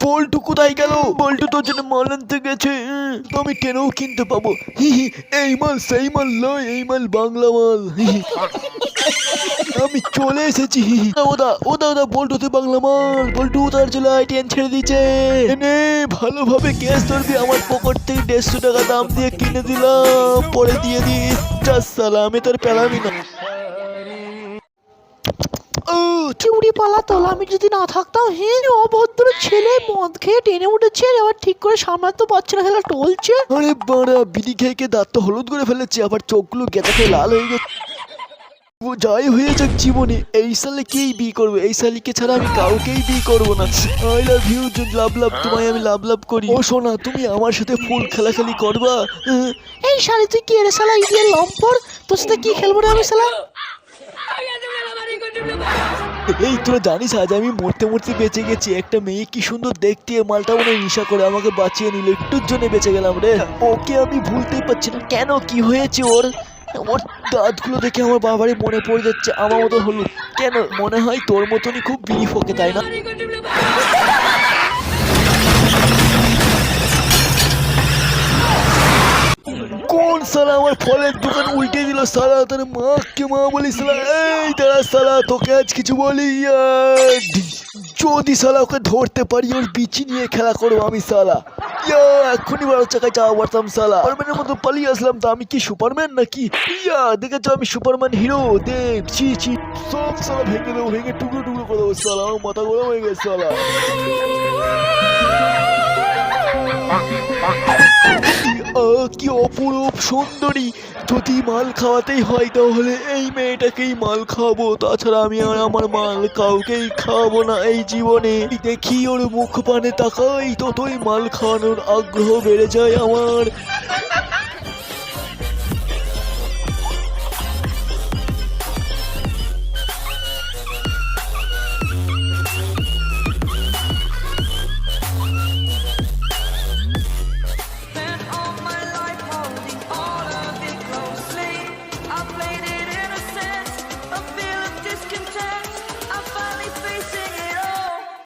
বল্টু কোথায় গেল? বল্টু তোর জন্য মাল আনতে গেছে, তো আমি টেনেও কিনতে পাবো। হি হি, এই মাল সেই মাল নয়, এই মাল বাংলা মাল। হি হি। আমি চলে এসেছি। হি হি। ওদা ওদা ওদা বল্টু তুই বাংলা মাল। বল্টু তার চলে ট্রেন ছেড়ে দিচ্ছে। এনে ভালোভাবে ক্যাশ ধরবি, আমার পকেট থেকে 150 টাকা দাম দিয়ে কিনে দিলাম, পরে দিয়ে দিস। যা সালা, আমি তোর পেলামই না। চিউড়ি পালা তোলা, আমি যদি না থাকতাম। অভদ্র ছেলে মদ খেয়ে টেনে উঠেছে, আবার ঠিক করে সামলাতে পারছে না, খেলা টলছে। আরে বাড়া, বিড়ি খেয়ে খেয়ে দাঁত তো হলুদ করে ফেলেছে, আবার চোখগুলো গেঁথা খেয়ে লাল হয়ে গেছে। যাই হয়ে যাক জীবনে, এই সালে কেই বিয়ে করবে? এই শালিকে ছাড়া আমি কাউকেই বিয়ে করবো না। আই লাভ ইউ, লাভ লাভ, তোমায় আমি লাভ লাভ করি। ও সোনা, তুমি আমার সাথে ফুল খেলাখেলি করবা? এই শালি তুই কি রে শালা, ইডিয়েট লম্পর, তোর সাথে কি খেলবো রে আমি শালা। এই তোরা জানিস আজ আমি মরতে মরতে বেঁচে গেছি? একটা মেয়ে কি সুন্দর দেখতে, মালটা মনে নেশা করে আমাকে বাঁচিয়ে নিল, একটুর জন্য বেঁচে গেলাম রে। ওকে আমি ভুলতেই পারছি না। কেন, কি হয়েছে ওর? ওর দাঁতগুলো দেখে আমার বাবারই মনে পড়ে যাচ্ছে, আমার মতো হলো কেন? মনে হয় তোর মতনই খুব বিড়ি ফোকে, তাই না? কোন সালা আমার ফলের দোকান উল্টে দিল? সালা তোর মাকে মা বলি সালা। এই দাঁড়া সালা, তোকে আজ কিছু বলি। যদি সালা ওকে ধরতে পারি, ওর বিচি নিয়ে খেলা করবো আমি সালা। এক্ষুনি 12 চাকায় যাওয়া পারতাম সালা। সুপারম্যানের মতো পালিয়ে আসলাম, তো আমি কি সুপারম্যান নাকি? দেখেছো আমি সুপারম্যান হিরো? দেখ ছি ছি, সব সালা ভেঙে দেবো, ভেঙে টুকরো টুকরো করে দেবো সালা। আমার মাথা গরম হয়ে গেছে সালা। কি অপরূপ সুন্দরী! যদি মাল খাওয়াতেই হয় তাহলে এই মেয়েটাকেই মাল খাওয়াবো, তাছাড়া আমি আর আমার মাল কাউকেই খাওয়াবো না এই জীবনে। দেখি ওর মুখ পানে তাকাই, ততই মাল খাওয়ানোর আগ্রহ বেড়ে যায় আমার।